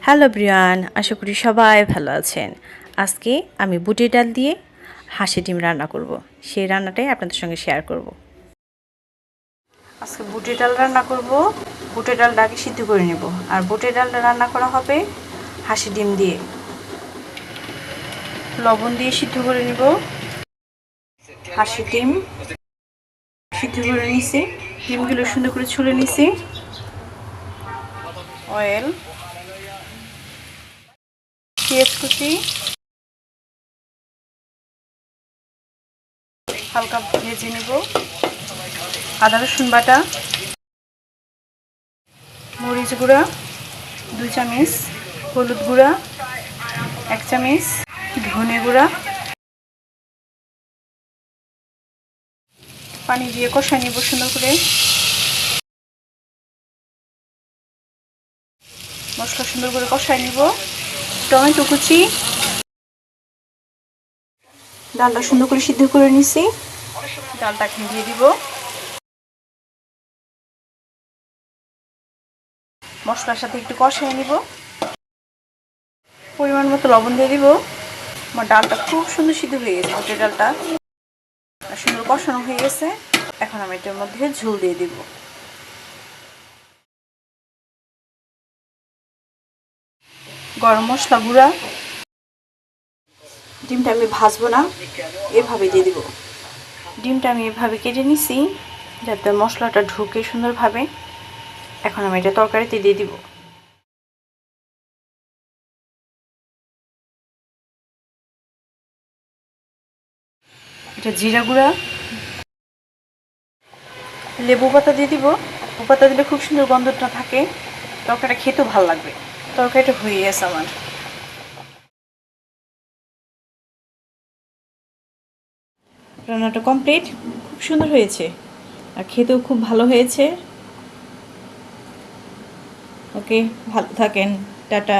Hello Brian, আশা করি সবাই ভালো আছেন। আজকে আমি বুটের ডাল দিয়ে হাঁসের ডিম রান্না করব। সেই রান্নাটাই আপনাদের সঙ্গে শেয়ার করব। আজকে বুটের ডাল রান্না করব। বুটের ডালটা আগে সিদ্ধ করে নেব, আর বুটের ডালটা রান্না করা হবে হাঁসের ডিম দিয়ে। লবণ দিয়ে সিদ্ধ করে নেব। হাঁসের ডিম সিদ্ধ করে নিছি, ডিমগুলো সুন্দর করে ছুলে নিছি। অয়েল, পেঁয়াজ কুচি, হালকা ভেজে নেব। আদা রসুন বাটা, মরিচ গুঁড়া 2 চামচ, হলুদ গুঁড়া 1 চামচ, ধনে গুঁড়া। পানি দিয়ে কষাই নিব সুন্দর করে। মশলা সুন্দর করে কষাই নিব। টমেটো কুচি, ডালটা সুন্দর করে সিদ্ধ করে নিছি, ডালটা এখন দিয়ে দিব। মশলার সাথে একটু কষাই নিব। পরিমাণ মতো লবণ দিয়ে দিব। আমার ডালটা খুব সুন্দর সিদ্ধ হয়ে গেছে, বুটের ডালটা সুন্দর কষানো হয়ে গেছে। এখন আমি এটার মধ্যে ঝোল দিয়ে দিব। গরম মশলা গুঁড়া। ডিমটা আমি ভাজবো না, এভাবে দিয়ে দিব। ডিমটা আমি এভাবে কেটে নিছি যাতে মশলাটা ঢুকে সুন্দরভাবে। এখন আমি এটা তরকারিতে দিয়ে দিব। এটা জিরা গুঁড়া, লেবু পাতা দিয়ে দিব। লেবু পাতা দিলে খুব সুন্দর গন্ধটা থাকে, তরকারিটা খেতেও ভালো লাগবে। তরকারিটা হয়ে গেছে আমার। রান্নাটা কমপ্লিট, খুব সুন্দর হয়েছে আর খেতেও খুব ভালো হয়েছে। ওকে, ভালো থাকেন, টাটা।